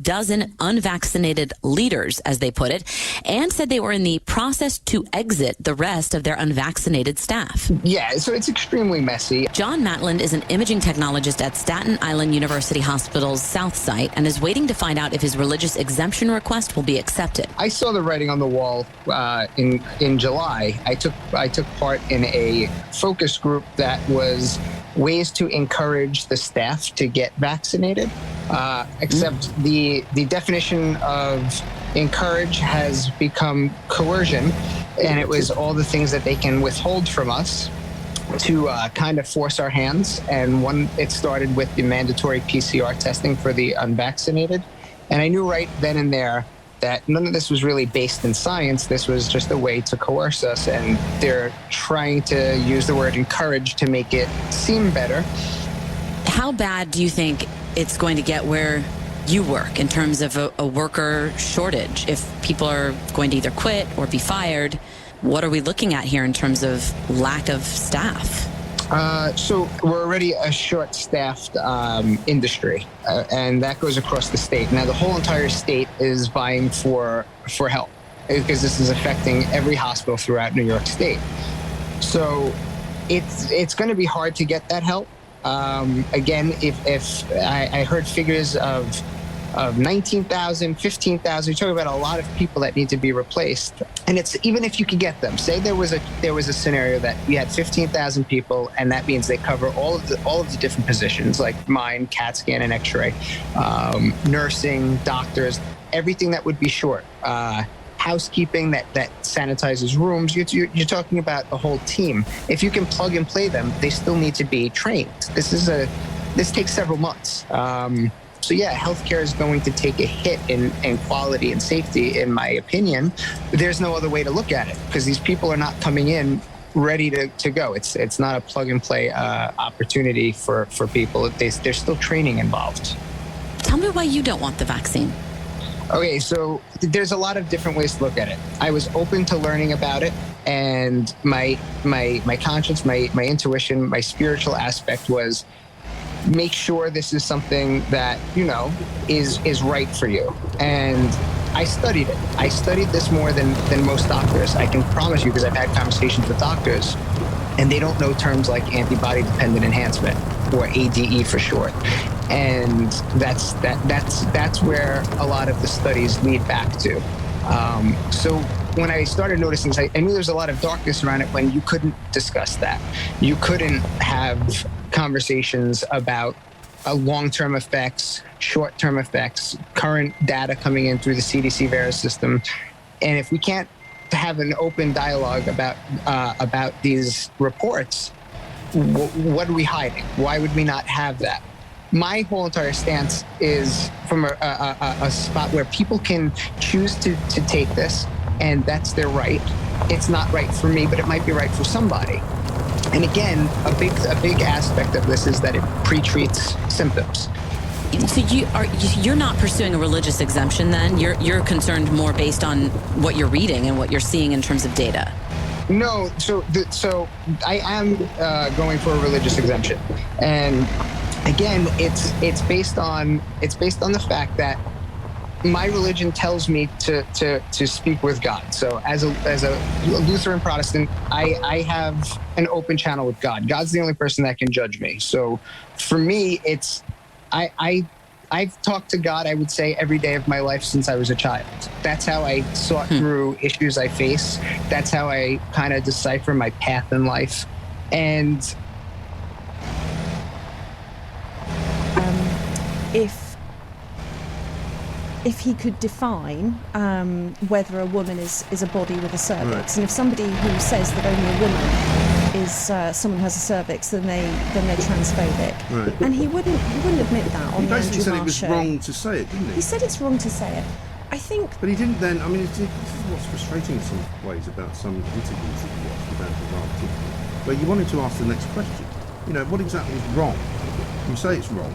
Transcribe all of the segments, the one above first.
dozen unvaccinated leaders, as they put it, and said they were in the process to exit the rest of their unvaccinated staff. Yeah, so it's extremely messy. John Matland is an imaging technologist at Staten Island University Hospital's South Site and is waiting to find out if his religious exemption request will be accepted. I saw the writing on the wall in July. I took part in a focus group that was ways to encourage the staff to get vaccinated, except the definition of encourage has become coercion, and it was all the things that they can withhold from us to kind of force our hands. And it started with the mandatory PCR testing for the unvaccinated. And I knew right then and there that none of this was really based in science. This was just a way to coerce us, and they're trying to use the word encourage to make it seem better. How bad do you think it's going to get where you work in terms of a worker shortage? If people are going to either quit or be fired, what are we looking at here in terms of lack of staff? So we're already a short-staffed industry, and that goes across the state. Now, the whole entire state is vying for help because this is affecting every hospital throughout New York State. So it's going to be hard to get that help. Again, if I heard figures of 19,000, 15,000, you're talking about a lot of people that need to be replaced. And it's even if you could get them, say there was a scenario that you had 15,000 people, and that means they cover all of the different positions like mine, CAT scan and X-ray, nursing, doctors, everything that would be short, housekeeping that sanitizes rooms. You're talking about a whole team. If you can plug and play them, they still need to be trained. This takes several months. So yeah, healthcare is going to take a hit in quality and safety, in my opinion. There's no other way to look at it because these people are not coming in ready to go. It's not a plug and play opportunity for people. There's still training involved. Tell me why you don't want the vaccine. Okay, so there's a lot of different ways to look at it. I was open to learning about it, and my conscience, my intuition, my spiritual aspect was make sure this is something that, is right for you. And I studied it. I studied this more than most doctors. I can promise you, because I've had conversations with doctors, and they don't know terms like antibody-dependent enhancement, or ADE for short. And that's where a lot of the studies lead back to. So when I started noticing this, I knew there's a lot of darkness around it when you couldn't discuss that. You couldn't have conversations about long-term effects, short-term effects, current data coming in through the CDC VERIS system. And if we can't have an open dialogue about these reports, what are we hiding? Why would we not have that? My whole entire stance is from a spot where people can choose to take this, and that's their right. It's not right for me, but it might be right for somebody. And again, a big aspect of this is that it pre-treats symptoms. So you're not pursuing a religious exemption then? You're concerned more based on what you're reading and what you're seeing in terms of data? No, so I am going for a religious exemption, and again, it's based on the fact that my religion tells me to speak with God. So as a Lutheran Protestant, I have an open channel with God. God's the only person that can judge me. So for me, I've talked to God, I would say, every day of my life since I was a child. That's how I sought through issues I face. That's how I kind of decipher my path in life. And if he could define whether a woman is a body with a cervix, and if somebody who says that only a woman is someone who has a cervix, then they're transphobic. Right. And he wouldn't admit that on the Andrew He basically said it Marr was show. wrong to say it, didn't he? He said it's wrong to say it. I think. But he didn't then. I mean, this is what's frustrating in some ways about some interviews that you watch with Andrew Marr, particularly, where you wanted to ask the next question. What exactly is wrong? You say it's wrong.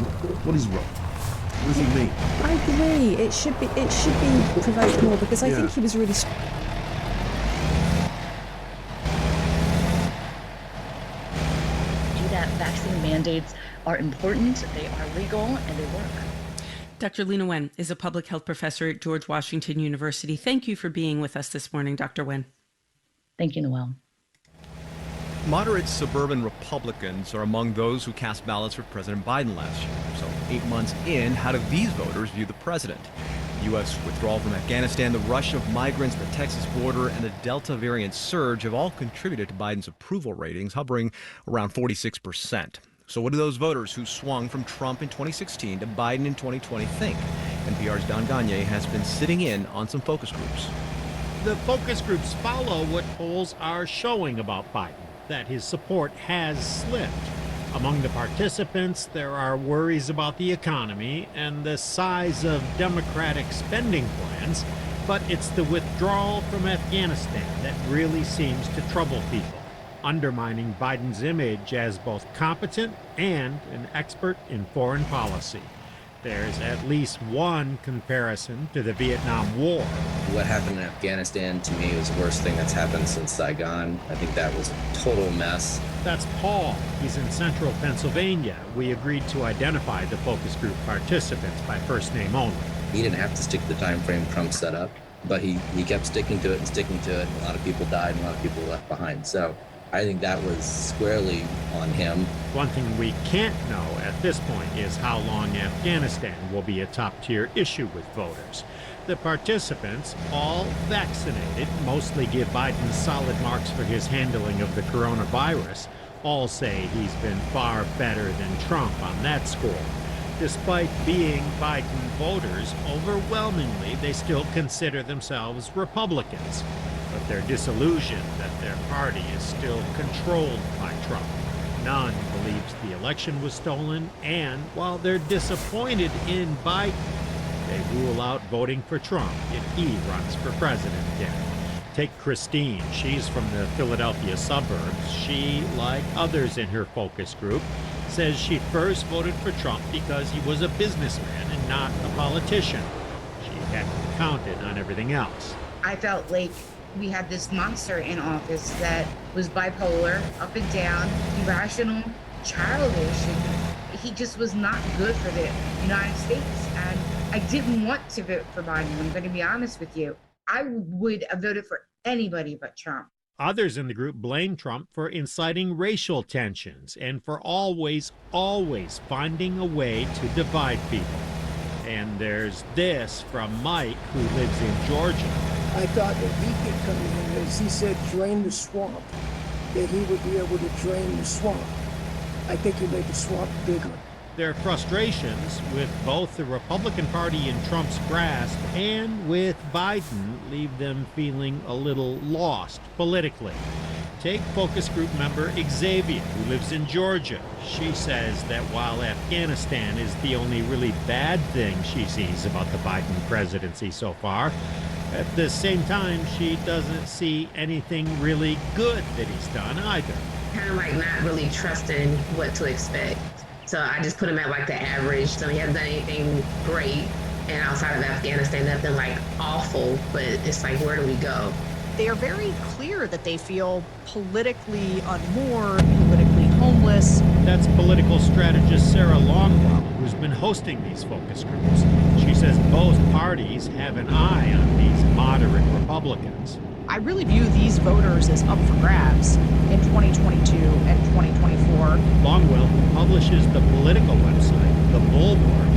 What is wrong? What does he mean? I agree. It should be provoked more, because I think he was really. That vaccine mandates are important, they are legal, and they work. Dr. Lena Wen is a public health professor at George Washington University. Thank you for being with us this morning, Dr. Wen. Thank you, Noel. Moderate suburban Republicans are among those who cast ballots for President Biden last year. So 8 months in, how do these voters view the president? The U.S. withdrawal from Afghanistan, the rush of migrants, the Texas border, and the Delta variant surge have all contributed to Biden's approval ratings, hovering around 46%. So what do those voters who swung from Trump in 2016 to Biden in 2020 think? NPR's Don Gagne has been sitting in on some focus groups. The focus groups follow what polls are showing about Biden, that his support has slipped. Among the participants, there are worries about the economy and the size of Democratic spending plans, but it's the withdrawal from Afghanistan that really seems to trouble people, undermining Biden's image as both competent and an expert in foreign policy. There's at least one comparison to the Vietnam War. What happened in Afghanistan, to me, was the worst thing that's happened since Saigon. I think that was a total mess. That's Paul. He's in central Pennsylvania. We agreed to identify the focus group participants by first name only. He didn't have to stick to the time frame Trump set up, but he kept sticking to it and sticking to it. A lot of people died and a lot of people were left behind. So I think that was squarely on him. One thing we can't know at this point is how long Afghanistan will be a top-tier issue with voters. The participants, all vaccinated, mostly give Biden solid marks for his handling of the coronavirus. All say he's been far better than Trump on that score. Despite being Biden voters, overwhelmingly they still consider themselves Republicans. But they're disillusioned that their party is still controlled by Trump. None believes the election was stolen, and while they're disappointed in Biden, they rule out voting for Trump if he runs for president again. Take Christine. She's from the Philadelphia suburbs. She, like others in her focus group, says she first voted for Trump because he was a businessman and not a politician. She hadn't counted on everything else. I felt like we had this monster in office that was bipolar, up and down, irrational, childish, and he just was not good for the United States. And I didn't want to vote for Biden, I'm going to be honest with you. I would have voted for anybody but Trump. Others in the group blame Trump for inciting racial tensions and for always finding a way to divide people. And there's this from Mike, who lives in Georgia. I thought that he could come in, as he said, drain the swamp, that he would be able to drain the swamp. I think he made the swamp bigger. Their frustrations with both the Republican Party in Trump's grasp and with Biden leave them feeling a little lost politically. Take focus group member Xavier, who lives in Georgia. She says that while Afghanistan is the only really bad thing she sees about the Biden presidency so far, at the same time, she doesn't see anything really good that he's done either. Kind of like not really trusting what to expect. So I just put him at like the average. So he hasn't done anything great. And outside of Afghanistan, nothing like awful, but it's like, where do we go? They are very clear that they feel politically unmoored, politically homeless. That's political strategist Sarah Longwell, who's been hosting these focus groups. She says both parties have an eye on these moderate Republicans. I really view these voters as up for grabs in 2022 and 2024. Longwell, who publishes the political website, The Bulwark,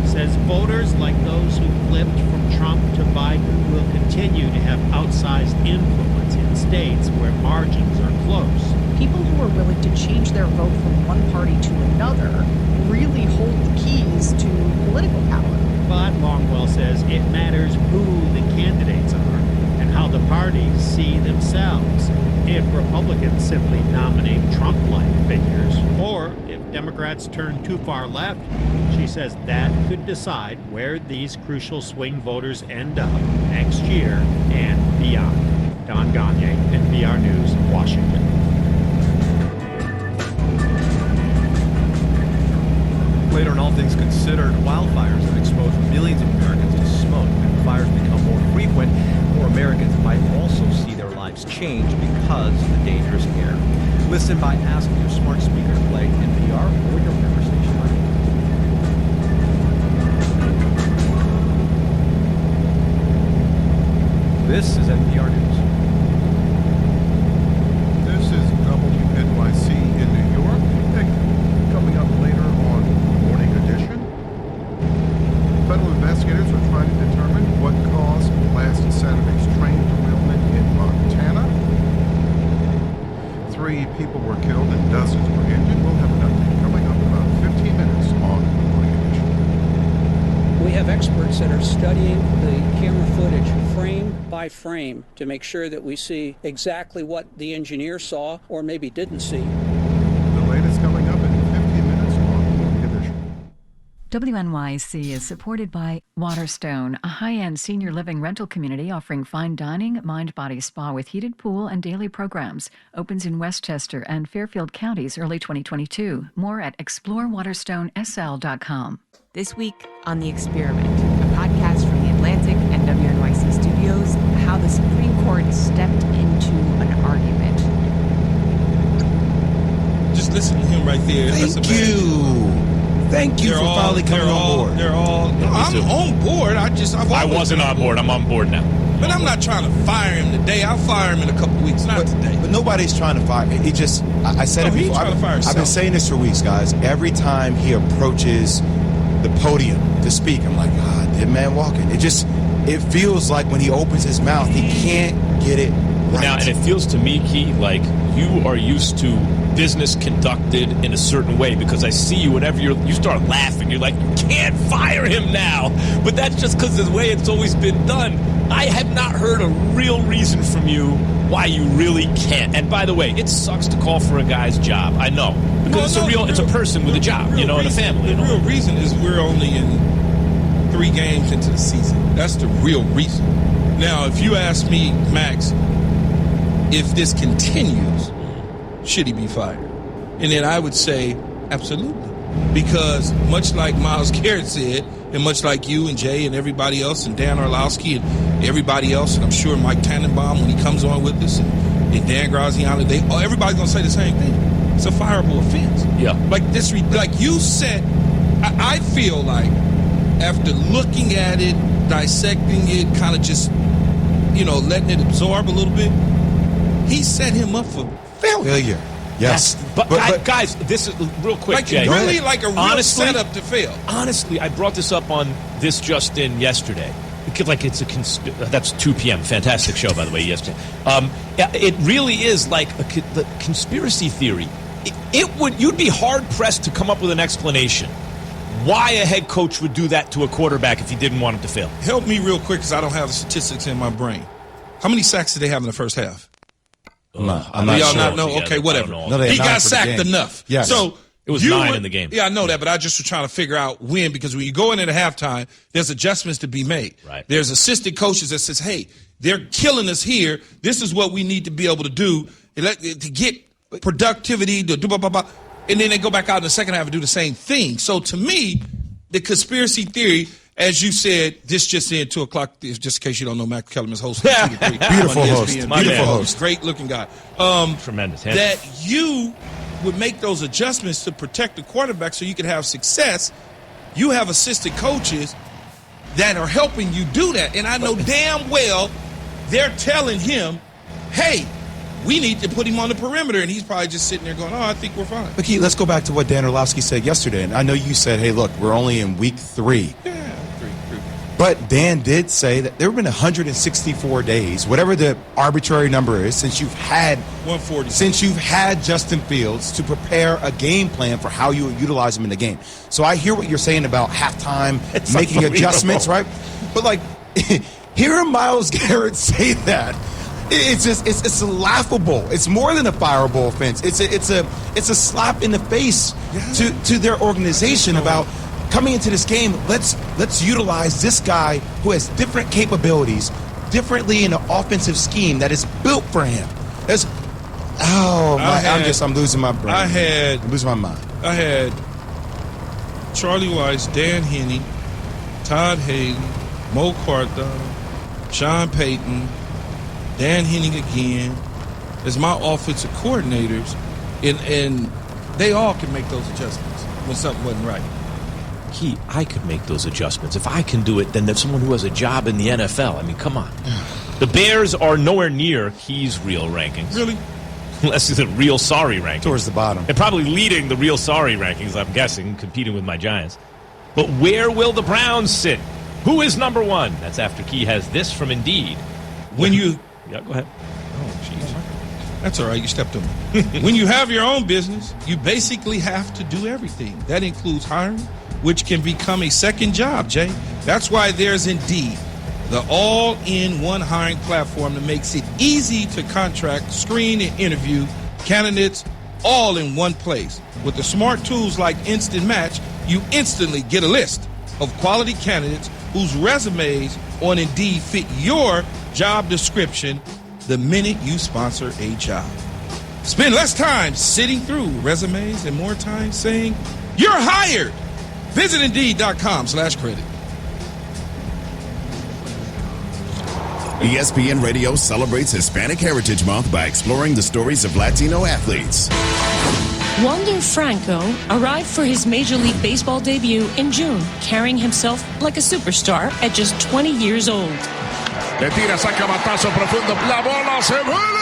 says voters like those who flipped from Trump to Biden will continue to have outsized influence in states where margins are close. People who are willing to change their vote from one party to another really hold the keys to political power. But Longwell says it matters who the candidates are and how the parties see themselves. If Republicans simply nominate Trump-like figures, or if Democrats turn too far left, she says that could decide where these crucial swing voters end up next year and beyond. Don Gagne, NPR News, Washington. Later on All Things Considered, wildfires have exposed millions of Americans to smoke. And fires become more frequent, more Americans might also see their lives change because of the dangerous air. Listen by asking your smart speaker to play NPR or your member station. This is NPR News. This is WNYC in New York. And coming up later on Morning Edition, federal investigators are trying to determine what caused last Saturday's train derailment in Montana. 3 people were killed and dozens were injured. We'll have an update coming up in about 15 minutes on Morning Edition. We have experts that are studying the camera footage frame by frame to make sure that we see exactly what the engineer saw or maybe didn't see. The latest coming up in 15 minutes on Morning Edition. WNYC is supported by Waterstone, a high-end senior living rental community offering fine dining, mind-body spa with heated pool and daily programs. Opens in Westchester and Fairfield counties early 2022. More at explorewaterstonesl.com. This week on The Experiment, a podcast from The Atlantic and WNYC Studios, how the Supreme Court stepped into an argument. Just listen to him right there. Thank you for finally coming on board. I'm on board. I wasn't on board. I'm on board now. But I'm not trying to fire him today. I'll fire him in a couple weeks, not today. But nobody's trying to fire him. He just, I said it before. I've been saying this for weeks, guys. Every time he approaches the podium to speak, I'm like, dead man walking. It feels like when he opens his mouth, he can't get it right. Now, and it feels to me, Key, like you are used to business conducted in a certain way, because I see you whenever you start laughing, you're like, you can't fire him now. But that's just because of the way it's always been done. I have not heard a real reason from you why you really can't. And by the way, it sucks to call for a guy's job. I know. Because it's a person with a job, and a family. The real reason is we're only in 3 games into the season. That's the real reason. Now, if you ask me, Max, if this continues, should he be fired? And then I would say, absolutely. Because much like Myles Garrett said, and much like you and Jay and everybody else, and Dan Orlowski and everybody else, and I'm sure Mike Tannenbaum when he comes on with us, and Dan Graziano, everybody's going to say the same thing. It's a fireable offense. Yeah. Like you said, I feel like after looking at it, dissecting it, kind of just, letting it absorb a little bit, he set him up for failure. Yes. But guys, this is real quick, Jay. Really like a real setup to fail. Honestly, I brought this up on This Just In yesterday. It's that's 2 p.m. Fantastic show, by the way, yesterday. It really is like the conspiracy theory. You'd be hard-pressed to come up with an explanation why a head coach would do that to a quarterback if he didn't want him to fail. Help me real quick, because I don't have the statistics in my brain. How many sacks did they have in the first half? No, I'm not y'all sure. not know? Okay, whatever. No, he got sacked enough. Yes. So it was 9 in the game. Yeah, I know that, but I just was trying to figure out when, because when you go in at halftime, there's adjustments to be made. Right. There's assistant coaches that says, hey, they're killing us here. This is what we need to be able to do to get productivity, to do blah, blah, blah. And then they go back out in the second half and do the same thing. So to me, the conspiracy theory, as you said, this just in 2 o'clock, just in case you don't know, Matt Kellerman's host. Beautiful host. Beautiful host. Great looking guy. Tremendous. That you would make those adjustments to protect the quarterback so you could have success. You have assistant coaches that are helping you do that. And I know damn well they're telling him, hey, we need to put him on the perimeter. And he's probably just sitting there going, I think we're fine. Okay, let's go back to what Dan Orlowski said yesterday. And I know you said, hey, look, we're only in week 3. Yeah, 3. But Dan did say that there have been 164 days, whatever the arbitrary number is, since you've had 140. Since you've had Justin Fields to prepare a game plan for how you would utilize him in the game. So I hear what you're saying about halftime, making adjustments, right? But hearing Myles Garrett say that, it's laughable. It's more than a fireable offense. It's a slap in the face to their organization about coming into this game. Let's utilize this guy who has different capabilities, differently in an offensive scheme that is built for him. I'm losing my brain. I'm losing my mind. I had Charlie Weiss, Dan Henne, Todd Haley, Mo Carthon, Sean Payton, Dan Henne again as my offensive coordinators, and they all can make those adjustments when something wasn't right. Key, I could make those adjustments. If I can do it, then there's someone who has a job in the NFL. I mean, come on. The Bears are nowhere near Key's real rankings. Really? Unless it's the real sorry rankings. Towards the bottom. They're probably leading the real sorry rankings, I'm guessing, competing with my Giants. But where will the Browns sit? Who is number one? That's after Key has this from Indeed. When you... Yeah, go ahead. Oh, jeez. That's all right. You stepped on me. When you have your own business, you basically have to do everything. That includes hiring, which can become a second job, Jay. That's why there's Indeed, the all-in-one hiring platform that makes it easy to contract, screen, and interview candidates all in one place. With the smart tools like Instant Match, you instantly get a list of quality candidates whose resumes on Indeed fit your job description the minute you sponsor a job. Spend less time sitting through resumes and more time saying, "You're hired." Visit Indeed.com/credit. ESPN Radio celebrates Hispanic Heritage Month by exploring the stories of Latino athletes. Wander Franco arrived for his Major League Baseball debut in June, carrying himself like a superstar at just 20 years old. Le tira, saca batazo profundo. La bola se vuelve.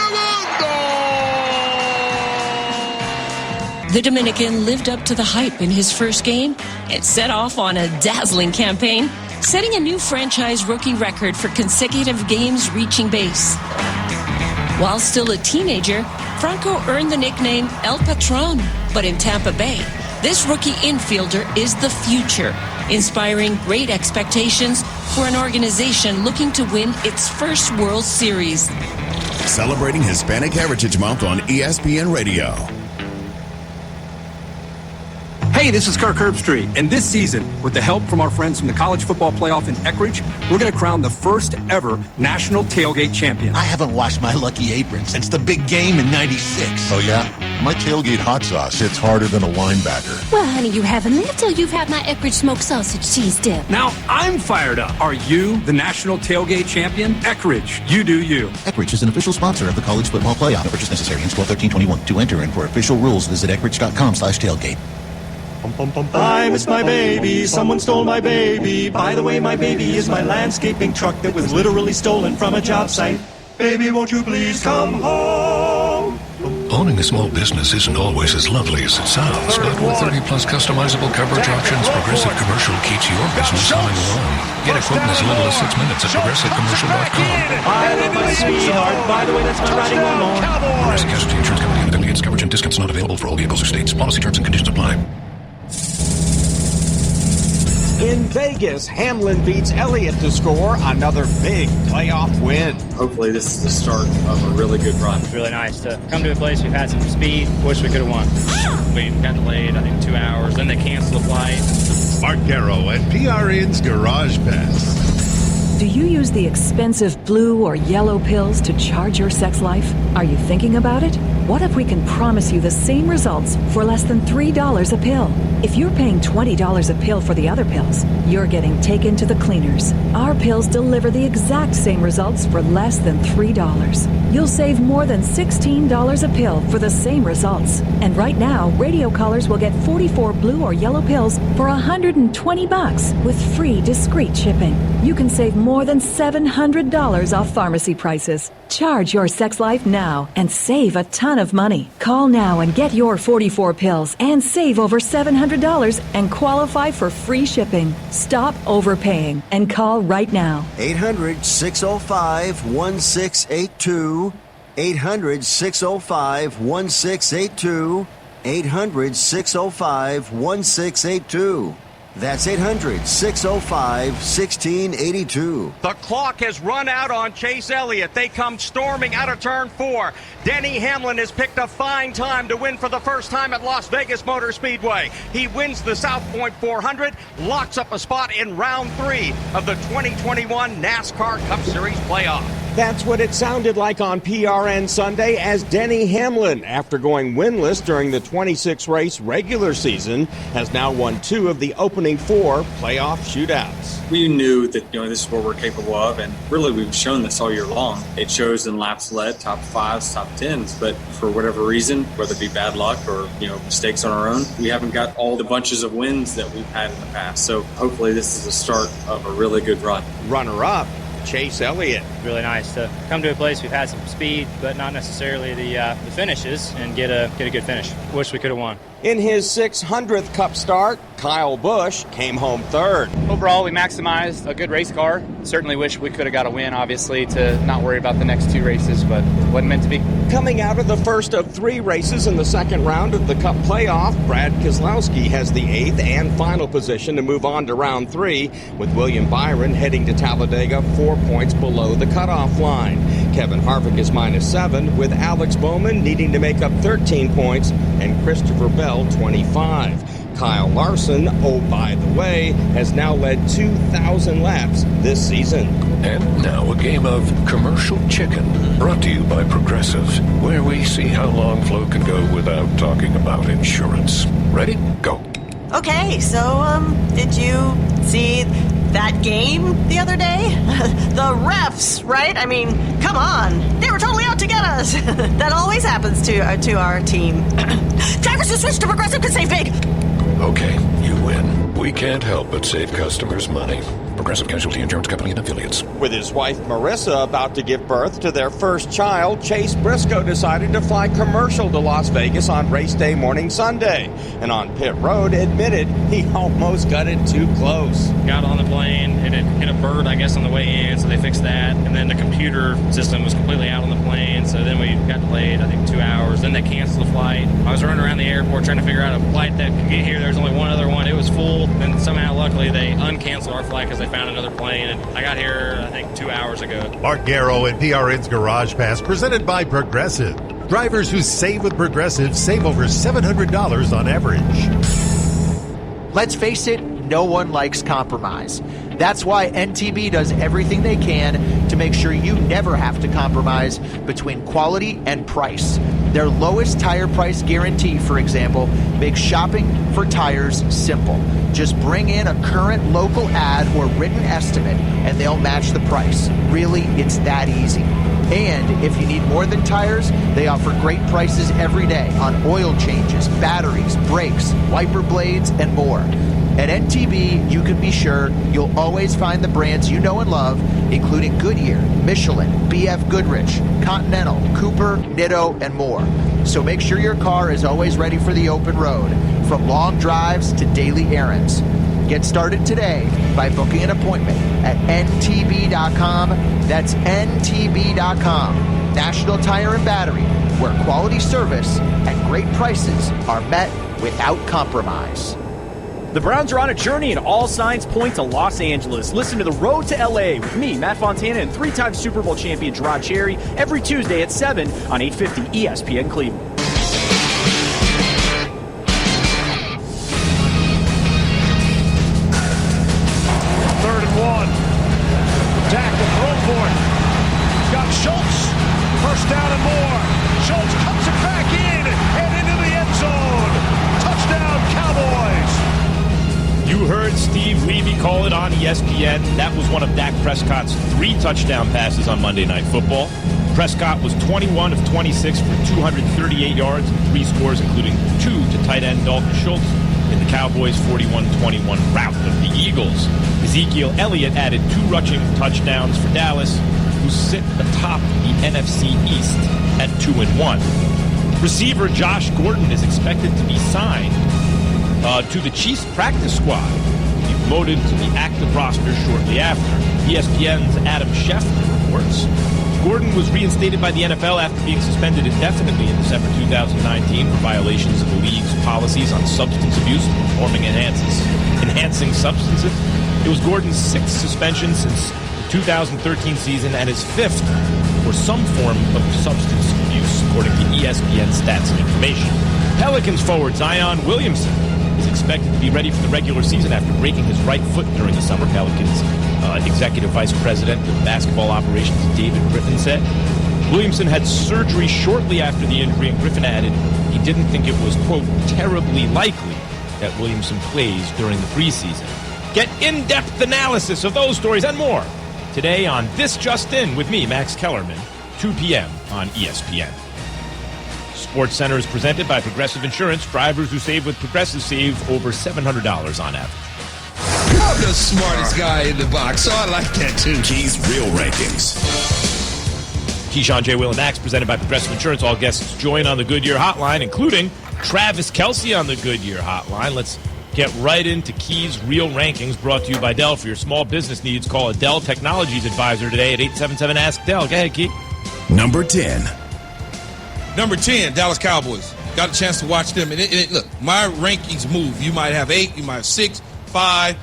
The Dominican lived up to the hype in his first game and set off on a dazzling campaign, setting a new franchise rookie record for consecutive games reaching base. While still a teenager, Franco earned the nickname El Patron, but in Tampa Bay, this rookie infielder is the future, inspiring great expectations for an organization looking to win its first World Series. Celebrating Hispanic Heritage Month on ESPN Radio. Hey, this is Kirk Herbstreit, and this season, with the help from our friends from the College Football Playoff in Eckridge, we're going to crown the first ever national tailgate champion. I haven't washed my lucky apron since the big game in '96. Oh, yeah? My tailgate hot sauce hits harder than a linebacker. Well, honey, you haven't lived till you've had my Eckridge smoked sausage cheese dip. Now I'm fired up. Are you the national tailgate champion? Eckridge, you do you. Eckridge is an official sponsor of the College Football Playoff. No purchase necessary. Install 1321. To enter and for official rules, visit Eckridge.com/tailgate. I miss my baby, someone stole my baby. By the way, my baby is my landscaping truck that was literally stolen from a job site. Baby, won't you please come home? Owning a small business isn't always as lovely as it sounds, but with 30-plus customizable coverage options, Progressive Commercial keeps your business humming along. Get a quote in as little as 6 minutes at ProgressiveCommercial.com. I love my sweetheart. By the way, that's my riding lawnmower. Progressive Casualty Insurance Company and affiliates. Coverage and discounts not available for all vehicles or states. Policy terms and conditions apply. In Vegas, Hamlin beats Elliott to score another big playoff win. Hopefully this is the start of a really good run. It's really nice to come to a place we've had some speed. Wish we could have won. We got delayed, I think, 2 hours. Then they canceled the flight. Mark Garrow at PRN's Garage Pass. Do you use the expensive blue or yellow pills to charge your sex life? Are you thinking about it? What if we can promise you the same results for less than $3 a pill? If you're paying $20 a pill for the other pills, you're getting taken to the cleaners. Our pills deliver the exact same results for less than $3. You'll save more than $16 a pill for the same results. And right now, radio callers will get 44 blue or yellow pills for $120 with free discreet shipping. You can save more than $700 off pharmacy prices. Charge your sex life now and save a ton of money. Call now and get your 44 pills and save over $700 and qualify for free shipping. Stop overpaying and call right now. 800-605-1682. 800-605-1682. 800-605-1682. That's 800-605-1682. The clock has run out on Chase Elliott. They come storming out of turn 4. Denny Hamlin has picked a fine time to win for the first time at Las Vegas Motor Speedway. He wins the South Point 400, locks up a spot in round 3 of the 2021 NASCAR Cup Series playoff. That's what it sounded like on PRN Sunday as Denny Hamlin, after going winless during the 26-race regular season, has now won 2 of the opening 4 playoff shootouts. We knew that this is what we're capable of, and really we've shown this all year long. It shows in laps led, top 5s, top 10s, but for whatever reason, whether it be bad luck or mistakes on our own, we haven't got all the bunches of wins that we've had in the past. So hopefully this is the start of a really good run. Runner-up, Chase Elliott. Really nice to come to a place we've had some speed, but not necessarily the finishes, and get a good finish. Wish we could have won. In his 600th Cup start, Kyle Busch came home third. Overall, we maximized a good race car. Certainly wish we could have got a win, obviously, to not worry about the next 2 races, but wasn't meant to be. Coming out of the first of 3 races in the second round of the Cup playoff, Brad Keselowski has the 8th and final position to move on to round 3, with William Byron heading to Talladega 4 points below the cutoff line. Kevin Harvick is -7, with Alex Bowman needing to make up 13 points and Christopher Bell 25. Kyle Larson, oh by the way, has now led 2,000 laps this season. And now a game of Commercial Chicken, brought to you by Progressive, where we see how long Flo can go without talking about insurance. Ready? Go. Okay, so, did you see that game the other day? The refs, right? I mean, come on. They were totally out to get us. That always happens to our team. Drivers who switch to Progressive can save big. Okay, you win. We can't help but save customers money. Progressive Casualty Insurance Company and Affiliates. With his wife Marissa about to give birth to their first child, Chase Briscoe decided to fly commercial to Las Vegas on race day morning Sunday. And on pit road admitted he almost got it too close. Got on the plane, it had hit a bird, I guess, on the way in, so they fixed that. And then the computer system was completely out on the plane, so then we got delayed, I think, 2 hours. Then they canceled the flight. I was running around the airport trying to figure out a flight that could get here. There's only one other one. It was full. And somehow, luckily, they uncanceled our flight because they found another plane. And I got here, I think, 2 hours ago. Mark Garrow and PRN's Garage Pass, presented by Progressive. Drivers who save with Progressive save over $700 on average. Let's face it, no one likes compromise. That's why NTB does everything they can to make sure you never have to compromise between quality and price. Their lowest tire price guarantee, for example, makes shopping for tires simple. Just bring in a current local ad or written estimate and they'll match the price. Really, it's that easy. And if you need more than tires, they offer great prices every day on oil changes, batteries, brakes, wiper blades, and more. At NTB, you can be sure you'll always find the brands you know and love, including Goodyear, Michelin, BF Goodrich, Continental, Cooper, Nitto, and more. So make sure your car is always ready for the open road, from long drives to daily errands. Get started today by booking an appointment at ntb.com. That's ntb.com. National Tire and Battery, where quality service and great prices are met without compromise. The Browns are on a journey and all signs point to Los Angeles. Listen to The Road to L.A. with me, Matt Fontana, and 3-time Super Bowl champion Gerard Cherry every Tuesday at 7 on 850 ESPN Cleveland. Third and 1. Dak will throw for it. Got Schultz. First down and more. Schultz cuts it back in and into the end zone. Touchdown, Cowboys. You heard Steve Levy call it on ESPN. That was one of Dak Prescott's 3 touchdown passes on Monday Night Football. Prescott was 21 of 26 for 238 yards and 3 scores, including 2 to tight end Dalton Schultz in the Cowboys' 41-21 rout of the Eagles. Ezekiel Elliott added 2 rushing touchdowns for Dallas, who sit atop the NFC East at 2-1. Receiver Josh Gordon is expected to be signed to the Chiefs practice squad. He promoted to the active roster shortly after. ESPN's Adam Schefter reports. Gordon was reinstated by the NFL after being suspended indefinitely in December 2019 for violations of the league's policies on substance abuse and performing enhancing substances. It was Gordon's 6th suspension since the 2013 season and his 5th for some form of substance abuse, according to ESPN stats and information. Pelicans forward Zion Williamson is expected to be ready for the regular season after breaking his right foot during the summer. Pelicans Executive Vice President of Basketball Operations David Griffin said. Williamson had surgery shortly after the injury, and Griffin added he didn't think it was, quote, terribly likely that Williamson plays during the preseason. Get in-depth analysis of those stories and more today on This Just In with me, Max Kellerman, 2 p.m. on ESPN. Sports Center is presented by Progressive Insurance. Drivers who save with Progressive save over $700 on average. I'm the smartest guy in the box, so I like that too. Key's Real Rankings. Keyshawn, J. Will, and Max, presented by Progressive Insurance. All guests join on the Goodyear Hotline, including Travis Kelce on the Goodyear Hotline. Let's get right into Key's Real Rankings, brought to you by Dell. For your small business needs, call a Dell Technologies Advisor today at 877-ASK-DELL. Go ahead, Key. Number 10. Number 10, Dallas Cowboys. Got a chance to watch them. And look, my rankings move. You might have 8, you might have 6, 5.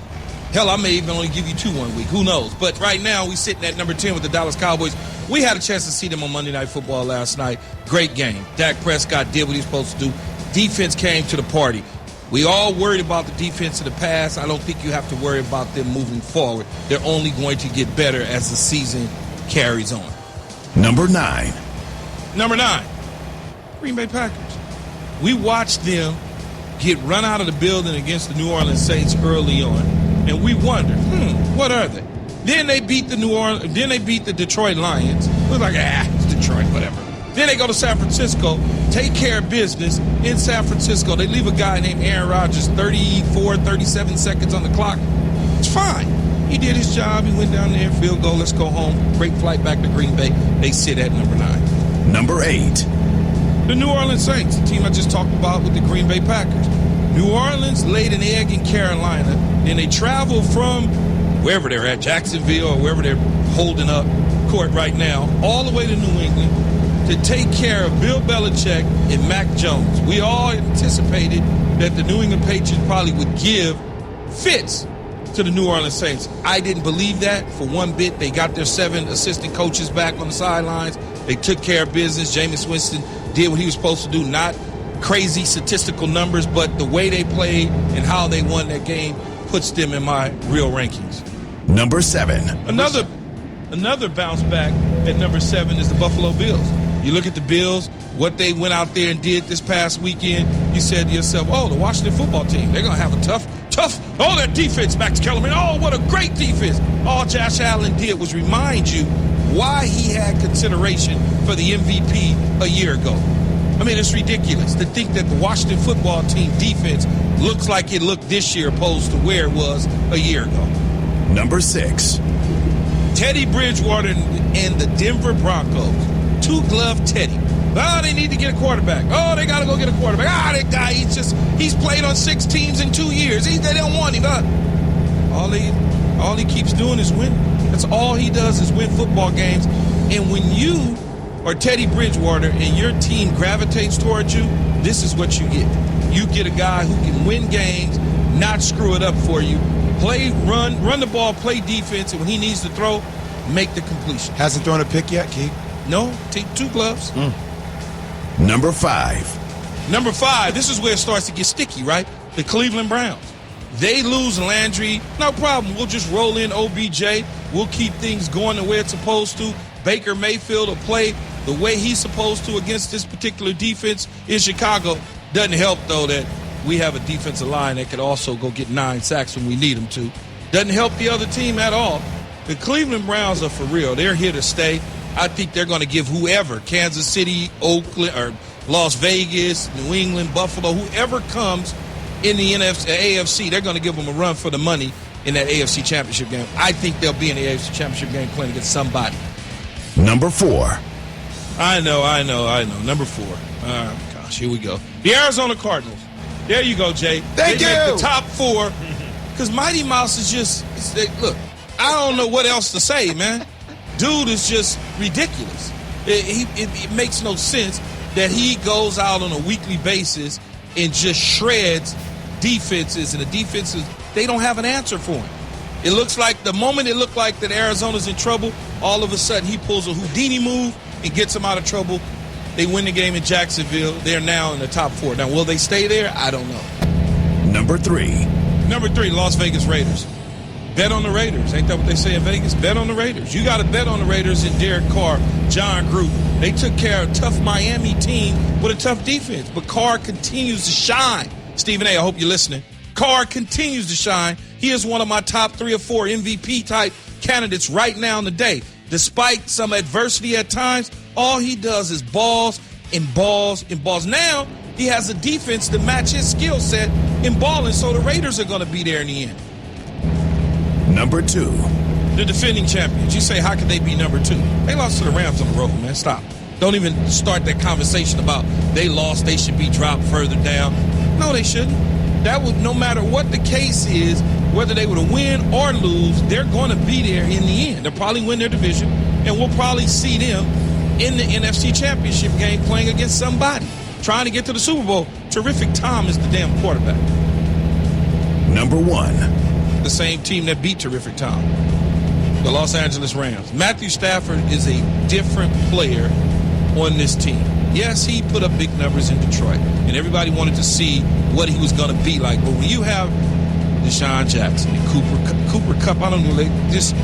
Hell, I may even only give you 2 1 week. Who knows? But right now, we sitting at number 10 with the Dallas Cowboys. We had a chance to see them on Monday Night Football last night. Great game. Dak Prescott did what he was supposed to do. Defense came to the party. We all worried about the defense in the past. I don't think you have to worry about them moving forward. They're only going to get better as the season carries on. Number 9. Number 9, Green Bay Packers. We watched them get run out of the building against the New Orleans Saints early on, and we wondered, what are they? Then they beat the Detroit Lions. It was like, it's Detroit, whatever. Then they go to San Francisco, take care of business in San Francisco. They leave a guy named Aaron Rodgers 37 seconds on the clock. It's fine. He did his job. He went down there, field goal, let's go home. Great flight back to Green Bay. They sit at number 9. Number 8. The New Orleans Saints, the team I just talked about with the Green Bay Packers. New Orleans laid an egg in Carolina, and they traveled from wherever they're at, Jacksonville or wherever they're holding up court right now, all the way to New England to take care of Bill Belichick and Mac Jones. We all anticipated that the New England Patriots probably would give fits to the New Orleans Saints. I didn't believe that for one bit. They got their 7 assistant coaches back on the sidelines. They took care of business. Jameis Winston did what he was supposed to do. Not crazy statistical numbers, but the way they played and how they won that game puts them in my real rankings. Number 7. Another bounce back at number 7 is the Buffalo Bills. You look at the Bills, what they went out there and did this past weekend, you said to yourself, the Washington football team, they're going to have a tough, their defense, Max Kellerman, what a great defense. All Josh Allen did was remind you why he had consideration for the MVP a year ago. I mean, it's ridiculous to think that the Washington football team defense looks like it looked this year opposed to where it was a year ago. Number 6. Teddy Bridgewater and the Denver Broncos. 2-glove Teddy. They need to get a quarterback. They got to go get a quarterback. That guy, he's played on 6 teams in 2 years. They don't want him. All he keeps doing is win. That's all he does is win football games. And when you are Teddy Bridgewater and your team gravitates towards you, this is what you get. You get a guy who can win games, not screw it up for you. Run the ball, play defense, and when he needs to throw, make the completion. Hasn't thrown a pick yet, Keith? No, take 2 gloves. Number 5. Number 5, this is where it starts to get sticky, right? The Cleveland Browns. They lose Landry, no problem. We'll just roll in OBJ. We'll keep things going the way it's supposed to. Baker Mayfield will play the way he's supposed to against this particular defense in Chicago. Doesn't help, though, that we have a defensive line that could also go get 9 sacks when we need them to. Doesn't help the other team at all. The Cleveland Browns are for real. They're here to stay. I think they're going to give whoever, Kansas City, Oakland, or Las Vegas, New England, Buffalo, whoever comes in the AFC, they're going to give them a run for the money in that AFC Championship game. I think they'll be in the AFC Championship game playing against somebody. Number 4. I know. Number 4. Gosh, here we go. The Arizona Cardinals. There you go, Jay. Thank you. Make the top 4. Because Mighty Mouse is just, look, I don't know what else to say, man. Dude is just ridiculous. It makes no sense that he goes out on a weekly basis and just shreds defenses, and the defenses, they don't have an answer for him. It looks like the moment it looked like that Arizona's in trouble, all of a sudden he pulls a Houdini move and gets them out of trouble. They win the game in Jacksonville. They're now in the top 4. Now, will they stay there? I don't know. Number 3. Number 3, Las Vegas Raiders. Bet on the Raiders. Ain't that what they say in Vegas? Bet on the Raiders. You got to bet on the Raiders and Derek Carr, John Gruden. They took care of a tough Miami team with a tough defense. But Carr continues to shine. Stephen A., I hope you're listening. Carr continues to shine. He is one of my top 3 or 4 MVP-type candidates right now in the day. Despite some adversity at times, all he does is balls and balls and balls. Now, he has a defense to match his skill set in balling, so the Raiders are going to be there in the end. Number 2. The defending champions. You say, how could they be number 2? They lost to the Rams on the road, man. Stop. Don't even start that conversation about they lost, they should be dropped further down. No, they shouldn't. That would, no matter what the case is, whether they would win or lose, they're going to be there in the end. They'll probably win their division, and we'll probably see them in the NFC Championship game playing against somebody, trying to get to the Super Bowl. Terrific Tom is the damn quarterback. Number 1. The same team that beat Terrific Tom, the Los Angeles Rams. Matthew Stafford is a different player on this team. Yes, he put up big numbers in Detroit, and everybody wanted to see what he was going to be like. But when you have Deshaun Jackson and Cooper Kupp, I don't know, just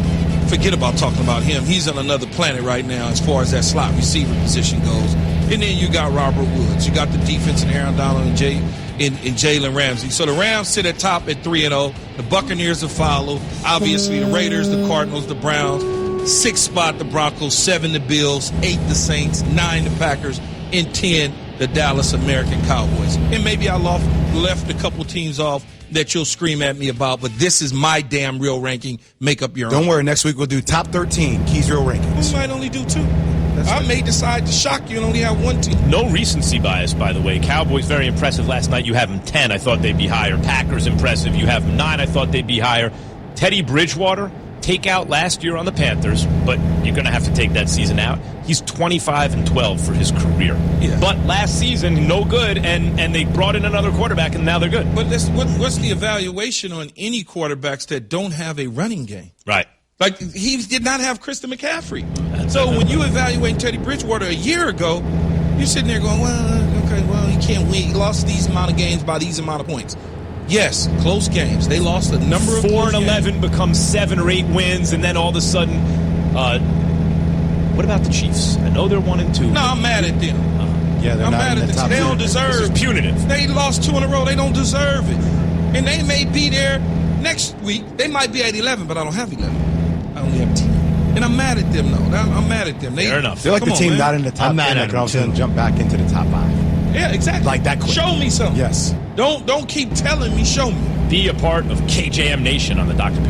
forget about talking about him. He's on another planet right now as far as that slot receiver position goes. And then you got Robert Woods. You got the defense in Aaron Donald and Jalen Ramsey. So the Rams sit at top at 3-0. The Buccaneers have followed. Obviously, the Raiders, the Cardinals, the Browns. 6th spot, the Broncos. 7, the Bills. 8, the Saints. 9, the Packers. And 10, the Dallas American Cowboys. And maybe I left a couple teams off that you'll scream at me about, but this is my damn real ranking. Make up your own. Don't worry, next week we'll do top 13 Keys Real Rankings. We might only do 2. I may decide to shock you and only have 1 team. No recency bias, by the way. Cowboys very impressive last night. You have them 10. I thought they'd be higher. Packers impressive. You have them 9. I thought they'd be higher. Teddy Bridgewater, takeout last year on the Panthers, but you're going to have to take that season out. He's 25-12 for his career. Yeah. But last season, no good, and they brought in another quarterback, and now they're good. But what's the evaluation on any quarterbacks that don't have a running game? Right. Like, he did not have Christian McCaffrey. So when you evaluate Teddy Bridgewater a year ago, you're sitting there going, well, okay, well, he can't win. He lost these amount of games by these amount of points. Yes, close games. They lost a number of 4-11 becomes 7 or 8 wins, and then all of a sudden, what about the Chiefs? I know they're 1-2. No, I'm mad at them. Yeah, they're I'm not mad in at the them. top They don't 10. deserve. This is punitive. They lost 2 in a row. They don't deserve it. And they may be there next week. They might be at 11, but I don't have 11. I only have 10. And I'm mad at them, though. I'm mad at them. Fair enough. They're like the team not in the top 10 that can all of a sudden jump back into the top 5. Yeah, exactly. Like that quick. Show me something. Yes. Don't keep telling me. Show me. Be a part of KJM Nation on the Dr.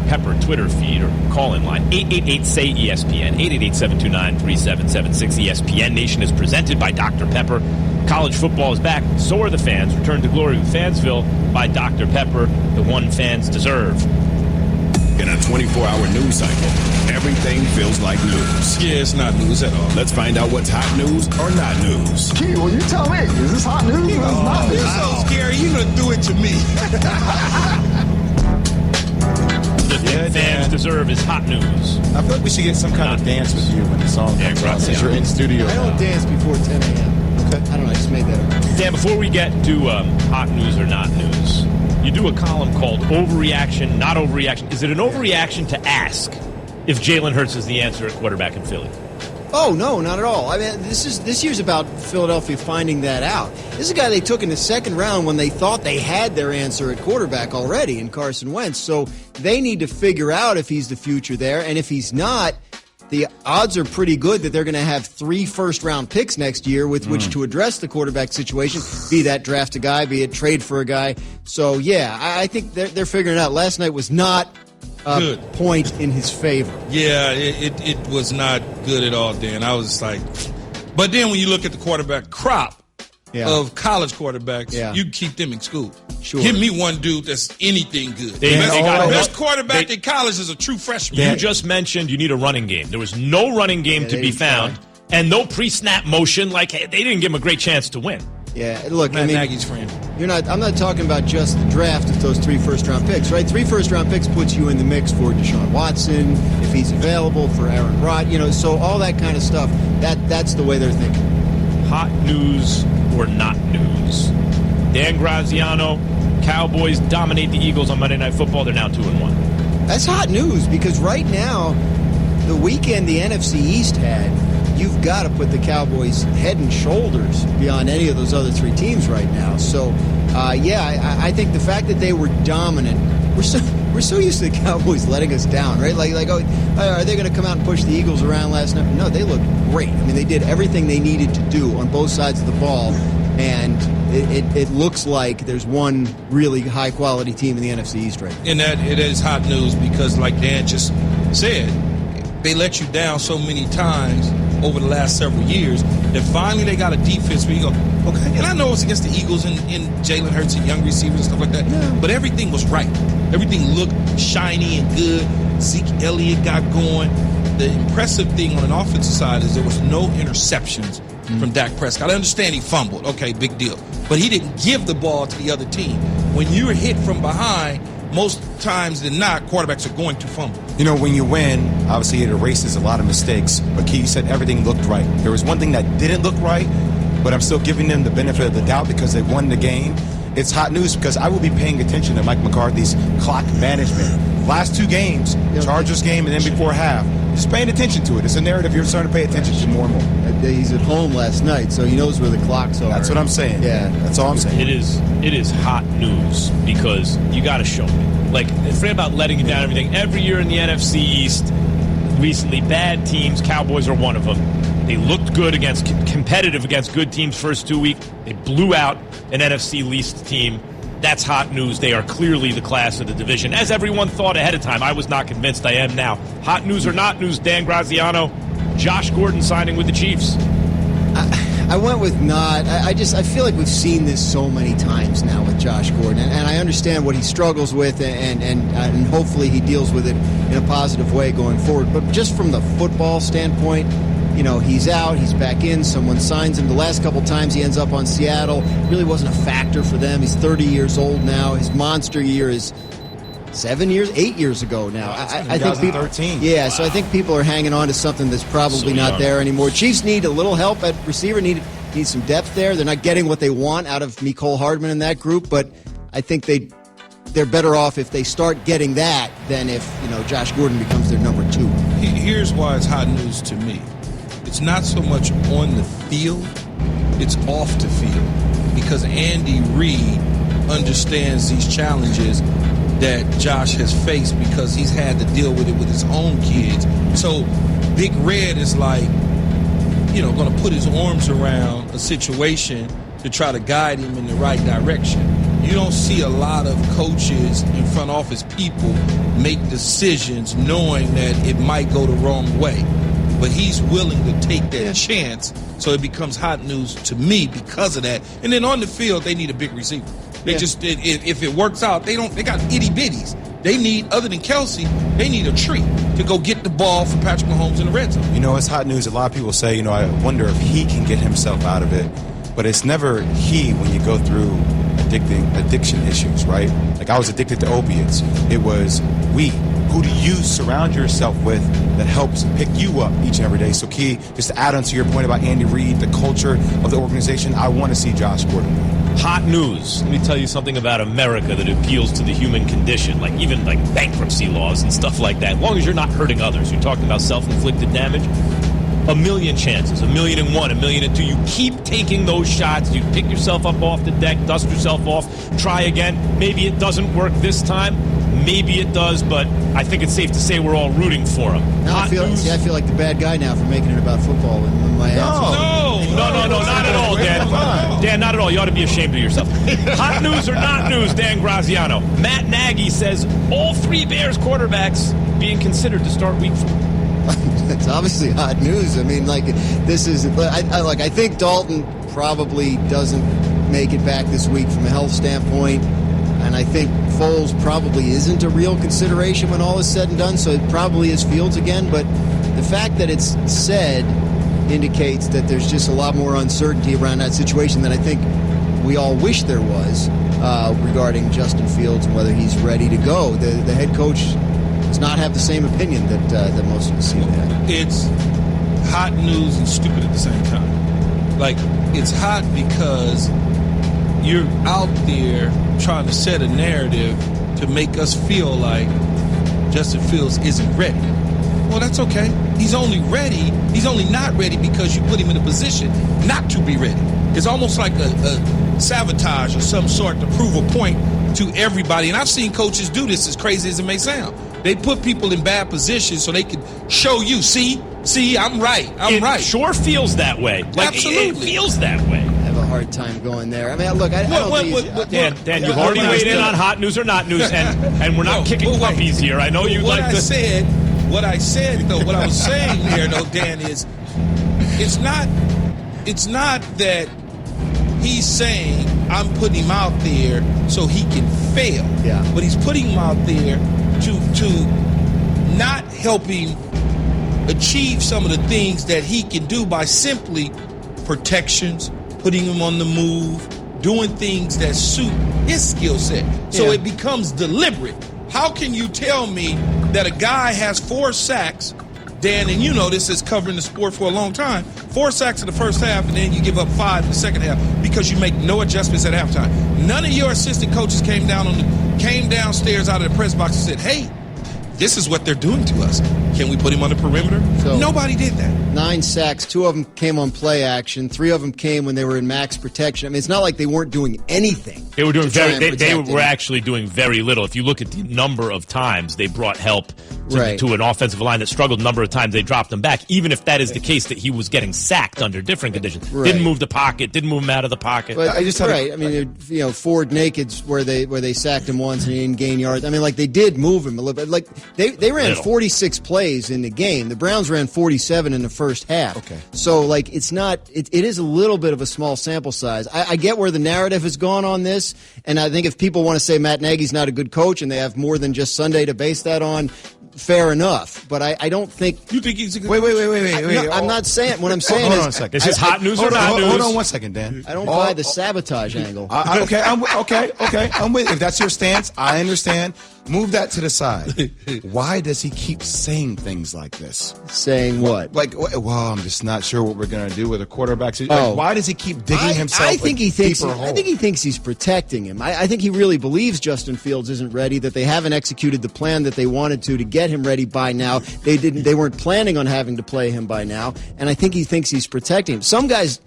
Pepper Twitter feed or call-in line. 888-SAY-ESPN, 888-729-3776. ESPN Nation is presented by Dr. Pepper. College football is back. So are the fans. Return to glory with Fansville by Dr. Pepper, the one fans deserve. In a 24-hour news cycle, everything feels like news. Yeah, it's not news at all. Let's find out what's hot news or not news. Key, well, you tell me. Is this hot news or is this not news? You're so scary. You gonna do it to me. The thing fans deserve is hot news. I feel like we should get some kind of dance with you when the song comes out, since you're in studio. I don't dance before 10 a.m. Okay. I don't know. I just made that up. Dan, before we get to hot news or not news, you do a column called Overreaction, Not Overreaction. Is it an overreaction to ask if Jalen Hurts is the answer at quarterback in Philly? Oh, no, not at all. I mean, this year's about Philadelphia finding that out. This is a guy they took in the second round when they thought they had their answer at quarterback already in Carson Wentz. So they need to figure out if he's the future there. And if he's not, the odds are pretty good that they're going to have 3 first-round picks next year with which to address the quarterback situation, be that draft a guy, be it trade for a guy. So, yeah, I think they're figuring it out. Last night was not a point in his favor. Yeah, it was not good at all, Dan. I was like, but then when you look at the quarterback crop of college quarterbacks, you can keep them in school. Sure. Give me one dude that's anything good. Best quarterback in college is a true freshman. You just mentioned you need a running game. There was no running game to be found, and no pre-snap motion. Like, they didn't give him a great chance to win. Yeah, look, Matt I mean, Nagy's friend. I'm not talking about just the draft of those 3 first-round picks, right? 3 first-round picks puts you in the mix for Deshaun Watson, if he's available, for Aaron Rodgers, so all that kind of stuff. That's the way they're thinking. Hot news or not news? Dan Graziano, Cowboys dominate the Eagles on Monday Night Football. They're now 2-1. That's hot news because right now, the weekend the NFC East had, you've got to put the Cowboys head and shoulders beyond any of those other 3 teams right now. So, I think the fact that they were dominant, we're so used to the Cowboys letting us down, right? Like, oh, are they going to come out and push the Eagles around last night? No, they looked great. I mean, they did everything they needed to do on both sides of the ball, and it looks like there's one really high-quality team in the NFC East right now. And that it is hot news because, like Dan just said, they let you down so many times over the last several years that finally they got a defense where you go, okay. And I know it's against the Eagles and Jalen Hurts and young receivers and stuff like that, but everything was right. Everything looked shiny and good. Zeke Elliott got going. The impressive thing on an offensive side is there was no interceptions from Dak Prescott. I understand he fumbled. Okay, big deal. But he didn't give the ball to the other team. When you're hit from behind, most times than not, quarterbacks are going to fumble. You know, when you win, obviously it erases a lot of mistakes. But Key said everything looked right. There was one thing that didn't look right, but I'm still giving them the benefit of the doubt because they won the game. It's hot news because I will be paying attention to Mike McCarthy's clock management. Last 2 games, Chargers game and then before half, just paying attention to it. It's a narrative you're starting to pay attention to more and more. He's at home last night, so he knows where the clocks are. That's what I'm saying. Yeah, that's all I'm saying. It is hot news because you got to show me. Like, forget about letting you down everything. Every year in the NFC East, recently bad teams, Cowboys are one of them. They looked good competitive against good teams first 2 weeks. They blew out an NFC least team. That's hot news. They are clearly the class of the division, as everyone thought ahead of time. I was not convinced. I am now. Hot news or not news, Dan Graziano, Josh Gordon signing with the Chiefs. I went with not. I feel like we've seen this so many times now with Josh Gordon, and I understand what he struggles with, and hopefully he deals with it in a positive way going forward. But just from the football standpoint, you know, he's out, he's back in, someone signs him. The last couple times he ends up on Seattle, really wasn't a factor for them. He's 30 years old now. His monster year is 8 years ago now. I think people, yeah, so I think people are hanging on to something that's probably not there anymore. Chiefs need a little help at receiver, need some depth there. They're not getting what they want out of Mecole Hardman in that group, but I think they're better off if they start getting that than if, you know, Josh Gordon becomes their number 2. Here's why it's hot news to me. It's not so much on the field, it's off the field. Because Andy Reid understands these challenges that Josh has faced because he's had to deal with it with his own kids. So Big Red is like, you know, going to put his arms around a situation to try to guide him in the right direction. You don't see a lot of coaches and front office people make decisions knowing that it might go the wrong way. But he's willing to take that chance, so it becomes hot news to me because of that. And then on the field, they need a big receiver. They if it works out, they got itty bitties. They need, other than Kelsey, they need a tree to go get the ball for Patrick Mahomes in the red zone. You know, it's hot news. A lot of people say, you know, I wonder if he can get himself out of it. But it's never he when you go through addiction issues, right? Like, I was addicted to opiates. It was we. Who do you surround yourself with that helps pick you up each and every day? So, Key, just to add on to your point about Andy Reid, the culture of the organization, I want to see Josh Gordon. Hot news. Let me tell you something about America that appeals to the human condition, like even like bankruptcy laws and stuff like that. As long as you're not hurting others. You're talking about self-inflicted damage. 1,000,000 chances, 1,000,001, 1,000,002. You keep taking those shots. You pick yourself up off the deck, dust yourself off, try again. Maybe it doesn't work this time. Maybe it does, but I think it's safe to say we're all rooting for him. Now I feel like the bad guy now for making it about football in my answer. No, not at all, Dan. Dan, not at all. You ought to be ashamed of yourself. Hot news or not news, Dan Graziano. Matt Nagy says all 3 Bears quarterbacks being considered to start week 4. It's obviously hot news. I mean, like, this is I think Dalton probably doesn't make it back this week from a health standpoint, and I think Foles probably isn't a real consideration when all is said and done. So it probably is Fields again. But the fact that it's said indicates that there's just a lot more uncertainty around that situation than I think we all wish there was regarding Justin Fields and whether he's ready to go. The head coach does not have the same opinion that most of us seem to have. It's hot news and stupid at the same time. Like, it's hot because you're out there trying to set a narrative to make us feel like Justin Fields isn't ready. Well, that's okay. He's only not ready because you put him in a position not to be ready. It's almost like a sabotage of some sort to prove a point to everybody. And I've seen coaches do this, as crazy as it may sound. They put people in bad positions so they can show you, see, I'm right. I'm right. It sure feels that way. Absolutely. It feels that way. I have a hard time going there. I mean, look, I don't think Dan, you've already weighed in on hot news or not news, and we're not kicking puppies here. I know you like to. What I said, though, what I was saying there, though, Dan, is it's not that he's saying I'm putting him out there so he can fail. Yeah. But he's putting him out there to not help him achieve some of the things that he can do by simply protections, putting him on the move, doing things that suit his skill set. So it becomes deliberate. How can you tell me that a guy has 4 sacks, Dan, and you know this is covering the sport for a long time, 4 sacks in the first half, and then you give up 5 in the second half because you make no adjustments at halftime? None of your assistant coaches came downstairs out of the press box and said, hey, this is what they're doing to us. Can we put him on the perimeter? So, nobody did that. 9 sacks, 2 of them came on play action, 3 of them came when they were in max protection. I mean, it's not like they weren't doing anything. They were doing they were actually doing very little. If you look at the number of times they brought help to an offensive line that struggled, the number of times they dropped him back, even if that is the case that he was getting sacked under different conditions. Right. Didn't move the pocket, didn't move him out of the pocket. But I mean, Ford nakeds where they sacked him once and he didn't gain yards. I mean, like, they did move him a little bit. Like, they ran 46 plays in the game. The Browns ran 47 in the first half. Okay. So, like, it is a little bit of a small sample size. I get where the narrative has gone on this, and I think if people want to say Matt Nagy's not a good coach and they have more than just Sunday to base that on, fair enough. But I don't think... You think he's a good coach? Wait. I'm not saying... What I'm saying hold is... on a second. This is hot news or not news? Hold on 1 second, Dan. I don't buy the sabotage angle. Okay, I'm with. If that's your stance, I understand. Move that to the side. Why does he keep saying things like this? Saying what? Like, well, I'm just not sure what we're going to do with a quarterback. Like, why does he keep digging himself? I think he thinks he's protecting him. I think he really believes Justin Fields isn't ready, that they haven't executed the plan that they wanted to get him ready by now. They weren't planning on having to play him by now, and I think he thinks he's protecting him. Some guys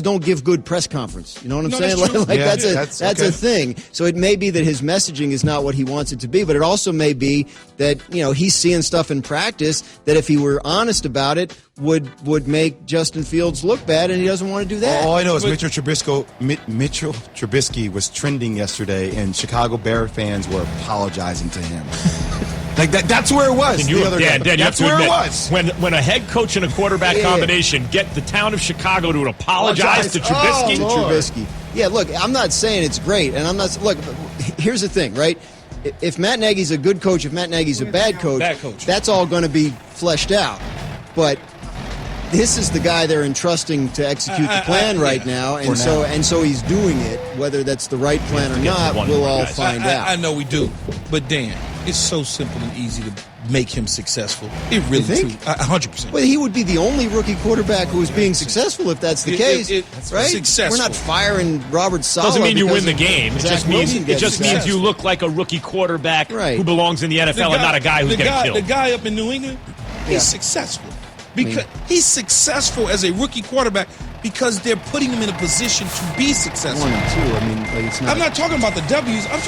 don't give good press conference. You know what I'm saying? That's a thing. So it may be that his messaging is not what he wants it to be, but it also may be that, he's seeing stuff in practice that if he were honest about it would make Justin Fields look bad, and he doesn't want to do that. All I know is Mitchell Trubisky was trending yesterday, and Chicago Bear fans were apologizing to him. Like that's where it was. Dan, that's where it was. When a head coach and a quarterback combination get the town of Chicago to apologize to Trubisky. Trubisky. Yeah, look, I'm not saying it's great, and I'm not. Look, here's the thing, right? If Matt Nagy's a good coach, if Matt Nagy's a bad coach, that's all going to be fleshed out. But this is the guy they're entrusting to execute the plan right now, and so he's doing it. Whether that's the right plan or not, we'll all find out. I know we do, but Dan, it's so simple and easy to make him successful. It really is. 100%. Well, he would be the only rookie quarterback who is being successful if that's the case, right? Successful. We're not firing Robert Saleh. Doesn't mean you win the game. It just means you look like a rookie quarterback who belongs in the NFL and not a guy who's getting killed. The guy up in New England, he's successful. Because he's successful as a rookie quarterback because they're putting him in a position to be successful. 1 and 2. It's not. I'm not talking about the W's. I'm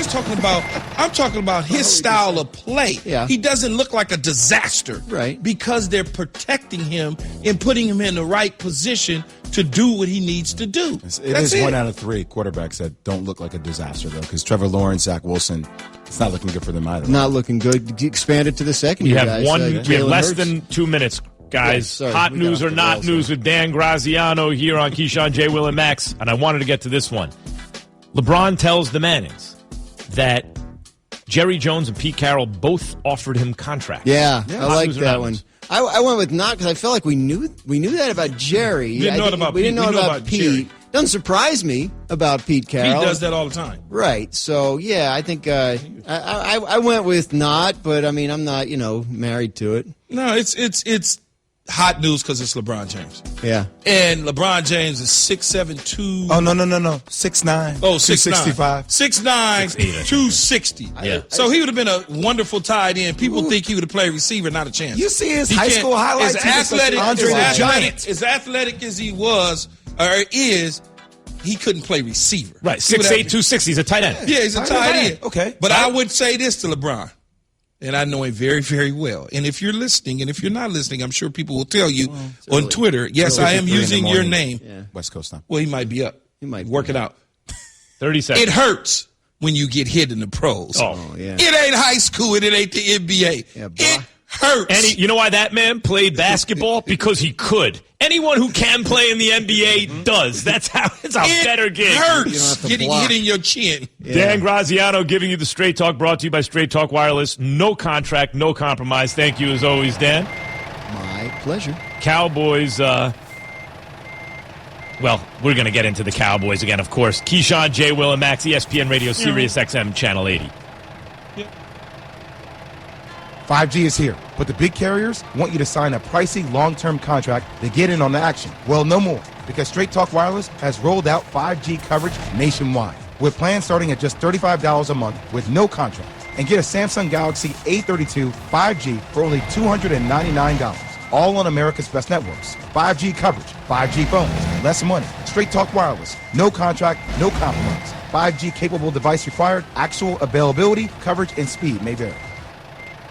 talking about his style of play. Yeah. He doesn't look like a disaster. Right. Because they're protecting him and putting him in the right position to do what he needs to do. It is 1 out of 3 quarterbacks that don't look like a disaster, though, because Trevor Lawrence, Zach Wilson, it's not looking good for them either. Not looking good. Expand it to the second. We have less than 2 minutes. Guys, hot news or not news with Dan Graziano here on Keyshawn, J. Will, and Max. And I wanted to get to this one. LeBron tells the Mannings that Jerry Jones and Pete Carroll both offered him contracts. Yeah, I like that one. I went with not because I felt like we knew that about Jerry. We didn't know about Pete. Jerry. Doesn't surprise me about Pete Carroll. He does that all the time. Right. So, yeah, I think I went with not, but, I mean, I'm not, married to it. No, it's hot news because it's LeBron James. Yeah. And LeBron James is 6'7", Oh, no. 6'9". Oh, 6'65". 6'9", 260. Yeah. So he would have been a wonderful tight end. People think he would have played receiver, not a chance. You see his high school highlights? As athletic as he was or is, he couldn't play receiver. Right, 6'8", 260. He's a tight end. Yeah, he's a tight end. Okay. But I would say this to LeBron. And I know him very, very well. And if you're listening, and if you're not listening, I'm sure people will tell you on Twitter, yes, I am using your name. Yeah. West Coast time. Well, he might be up. You might work it out. 30 seconds. It hurts when you get hit in the pros. Oh yeah. It ain't high school and it ain't the NBA. Yeah, it hurts. And you know why that man played basketball? Because he could. Anyone who can play in the NBA does. That's how it's a better game. It hurts getting hit in your chin. Yeah. Dan Graziano giving you the Straight Talk, brought to you by Straight Talk Wireless. No contract, no compromise. Thank you as always, Dan. My pleasure. Cowboys, well, we're going to get into the Cowboys again, of course. Keyshawn, J. Will, and Max, ESPN Radio, Sirius XM, Channel 80. 5G is here, but the big carriers want you to sign a pricey long-term contract to get in on the action. Well, no more, because Straight Talk Wireless has rolled out 5G coverage nationwide, with plans starting at just $35 a month with no contract. And get a Samsung Galaxy A32 5G for only $299. All on America's best networks. 5G coverage, 5G phones, less money. Straight Talk Wireless. No contract, no compromise. 5G capable device required. Actual availability, coverage, and speed may vary.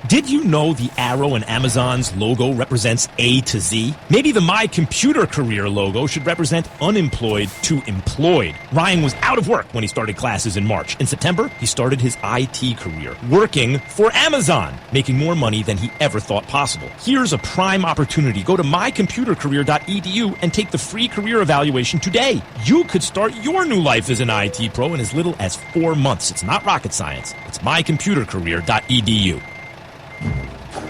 Did you know the arrow in Amazon's logo represents A to Z? Maybe the My Computer Career logo should represent unemployed to employed. Ryan was out of work when he started classes in March. In September, he started his IT career, working for Amazon, making more money than he ever thought possible. Here's a prime opportunity. Go to mycomputercareer.edu and take the free career evaluation today. You could start your new life as an IT pro in as little as 4 months. It's not rocket science. It's mycomputercareer.edu.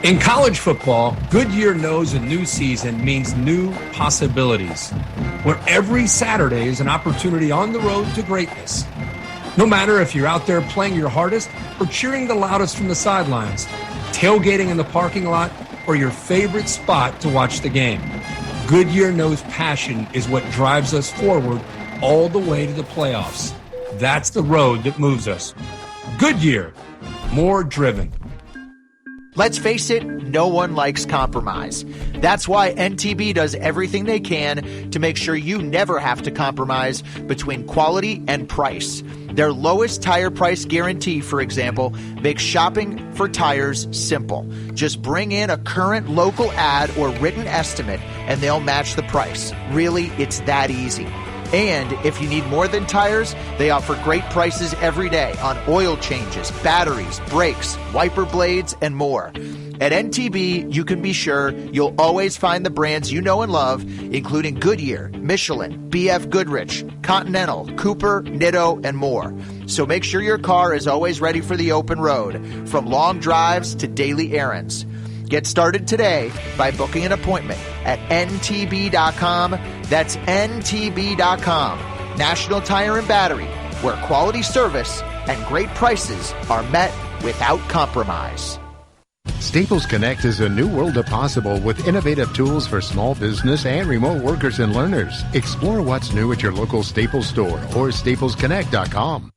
In college football, Goodyear knows a new season means new possibilities, where every Saturday is an opportunity on the road to greatness. No matter if you're out there playing your hardest or cheering the loudest from the sidelines, tailgating in the parking lot, or your favorite spot to watch the game, Goodyear knows passion is what drives us forward all the way to the playoffs. That's the road that moves us. Goodyear, more driven. Let's face it, no one likes compromise. That's why NTB does everything they can to make sure you never have to compromise between quality and price. Their lowest tire price guarantee, for example, makes shopping for tires simple. Just bring in a current local ad or written estimate and they'll match the price. Really, it's that easy. And if you need more than tires, they offer great prices every day on oil changes, batteries, brakes, wiper blades, and more. At NTB, you can be sure you'll always find the brands you know and love, including Goodyear, Michelin, BF Goodrich, Continental, Cooper, Nitto, and more. So make sure your car is always ready for the open road, from long drives to daily errands. Get started today by booking an appointment at ntb.com. That's ntb.com. National Tire and Battery, where quality service and great prices are met without compromise. Staples Connect is a new world of possible with innovative tools for small business and remote workers and learners. Explore what's new at your local Staples store or staplesconnect.com.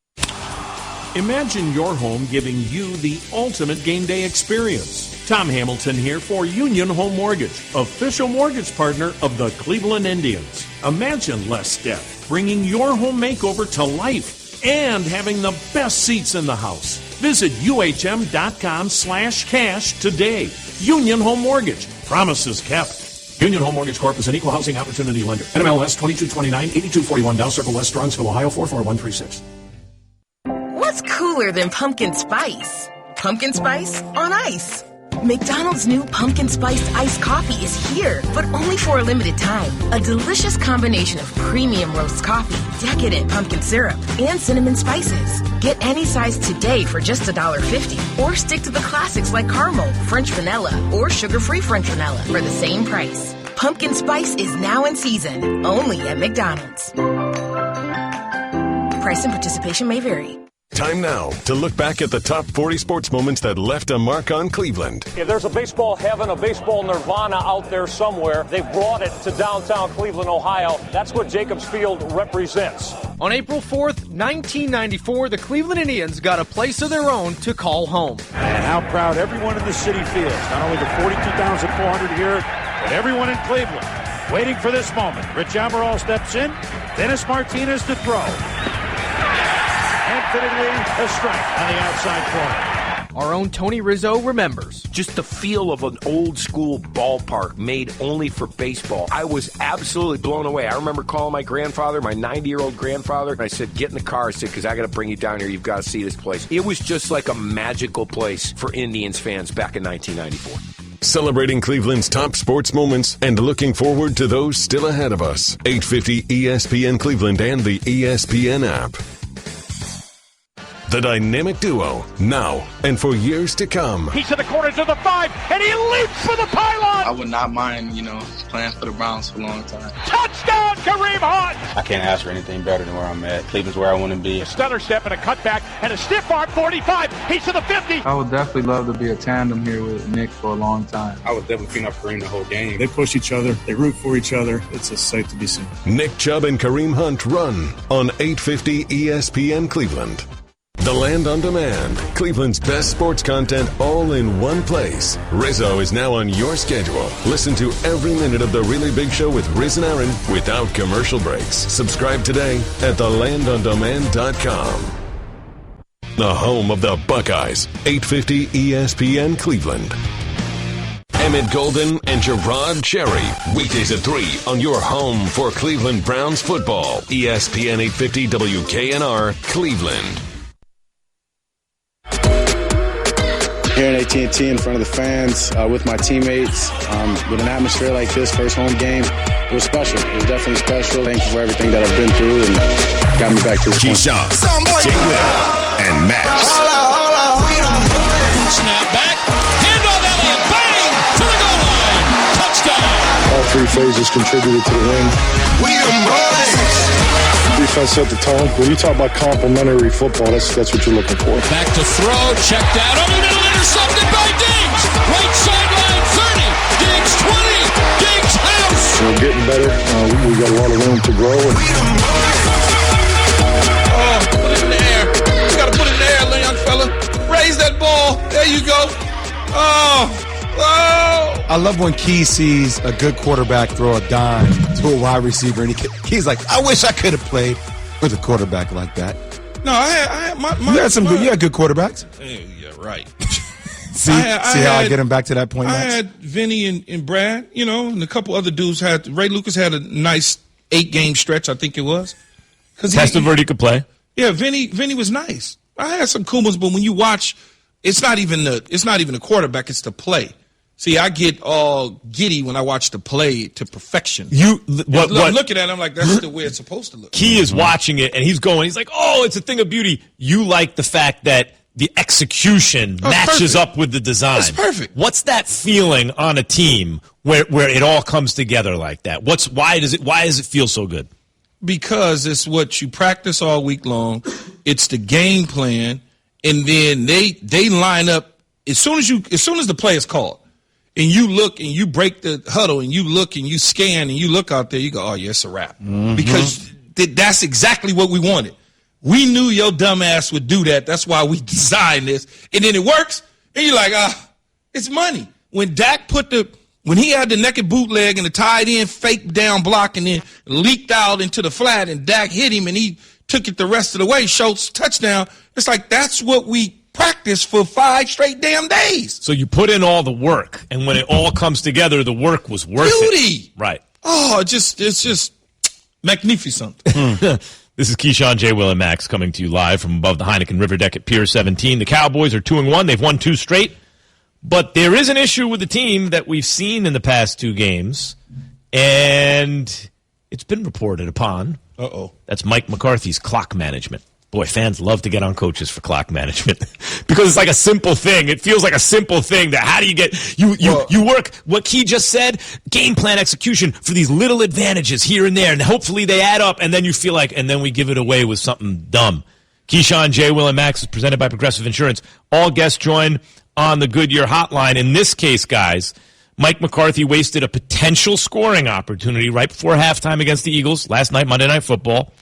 Imagine your home giving you the ultimate game day experience. Tom Hamilton here for Union Home Mortgage, official mortgage partner of the Cleveland Indians. Imagine less debt, bringing your home makeover to life, and having the best seats in the house. Visit uhm.com/cash today. Union Home Mortgage. Promises kept. Union Home Mortgage Corp is an equal housing opportunity lender. NMLS 2229 8241 Dow Circle West, Strongsville, Ohio 44136. What's cooler than pumpkin spice? Pumpkin spice on ice. McDonald's new pumpkin spiced iced coffee is here, but only for a limited time. A delicious combination of premium roast coffee, decadent pumpkin syrup, and cinnamon spices. Get any size today for just $1.50, or stick to the classics like caramel, French vanilla, or sugar-free French vanilla for the same price. Pumpkin spice is now in season, only at McDonald's. Price and participation may vary. Time now to look back at the top 40 sports moments that left a mark on Cleveland. If there's a baseball heaven, a baseball nirvana out there somewhere, they brought it to downtown Cleveland, Ohio. That's what Jacobs Field represents. On April 4th, 1994, the Cleveland Indians got a place of their own to call home. And how proud everyone in the city feels. Not only the 42,400 here, but everyone in Cleveland waiting for this moment. Rich Amaral steps in. Dennis Martinez to throw. Infinitely a strike on the outside corner. our own Tony Rizzo remembers. Just the feel of an old-school ballpark made only for baseball. I was absolutely blown away. I remember calling my grandfather, my 90-year-old grandfather, and I said, get in the car. I said, because I got to bring you down here. You've got to see this place. It was just like a magical place for Indians fans back in 1994. Celebrating Cleveland's top sports moments and looking forward to those still ahead of us. 850 ESPN Cleveland and the ESPN app. The dynamic duo, now and for years to come. He's to the corner to the 5, and he leaps for the pylon. I would not mind, playing for the Browns for a long time. Touchdown, Kareem Hunt. I can't ask for anything better than where I'm at. Cleveland's where I want to be. A stutter step and a cutback and a stiff arm 45. He's to the 50. I would definitely love to be a tandem here with Nick for a long time. I would definitely clean up Kareem the whole game. They push each other. They root for each other. It's a sight to be seen. Nick Chubb and Kareem Hunt run on 850 ESPN Cleveland. The Land on Demand, Cleveland's best sports content all in one place. Rizzo is now on your schedule. Listen to every minute of The Really Big Show with Riz and Aaron without commercial breaks. Subscribe today at thelandondemand.com. The home of the Buckeyes, 850 ESPN Cleveland. Emmett Golden and Gerard Cherry, weekdays at 3 on your home for Cleveland Browns football. ESPN 850 WKNR, Cleveland. Here in AT&T in front of the fans, with my teammates, with an atmosphere like this, first home game, it was special. It was definitely special. Thank you for everything that I've been through and got me back to this point. Keyshawn, Jay Will, and Max. Snap back, hand on Elliott, bang, to the goal line, touchdown. All three phases contributed to the win. Defense set the tone. When you talk about complimentary football, that's what you're looking for. Back to throw, checked out, over the middle, intercepted by Diggs. Right sideline, 30, Diggs 20, Diggs house. We're getting better. We got a lot of room to grow. Put it in the air. You got to put it in the air, young fella. Raise that ball. There you go. I love when Key sees a good quarterback throw a dime to a wide receiver, and he's like, I wish I could have played with a quarterback like that. No, I had you had good quarterbacks. Yeah, right. See how I get him back to that point, Max? I had Vinny and Brad, and a couple other dudes had. Ray Lucas had a nice 8-game stretch, I think it was. Testaverde could play. Yeah, Vinny was nice. I had some Kumas, but when you watch, it's not even a quarterback, it's the play. See, I get all giddy when I watch the play to perfection. I'm looking at it, I'm like, that's the way it's supposed to look. Key is watching it, and he's like, oh, it's a thing of beauty. You like the fact that the execution matches up with the design. It's perfect. What's that feeling on a team where it all comes together like that? Why does it feel so good? Because it's what you practice all week long. It's the game plan, and then they line up as soon as the play is called. And you look and you break the huddle and you look and you scan and you look out there, you go, oh, yeah, it's a wrap. Mm-hmm. Because that's exactly what we wanted. We knew your dumb ass would do that. That's why we designed this. And then it works. And you're like, it's money. When Dak when he had the naked bootleg and the tied in fake down block and then leaked out into the flat and Dak hit him and he took it the rest of the way, Schultz touchdown. It's like, that's what we practice for 5 straight damn days. So you put in all the work, and when it all comes together, the work was worth it. Right. Oh, it's just magnificent. This is Keyshawn, J. Will, and Max coming to you live from above the Heineken River Deck at Pier 17. The Cowboys are 2-1. They've won 2 straight. But there is an issue with the team that we've seen in the past 2 games, and it's been reported upon. Uh-oh. That's Mike McCarthy's clock management. Boy, fans love to get on coaches for clock management because it's like a simple thing. It feels like a simple thing that how do you get you work what Key just said, game plan execution for these little advantages here and there, and hopefully they add up, and then you feel like, and then we give it away with something dumb. Keyshawn, J. Will, and Max is presented by Progressive Insurance. All guests join on the Goodyear hotline. In this case, guys, Mike McCarthy wasted a potential scoring opportunity right before halftime against the Eagles last night, Monday Night Football.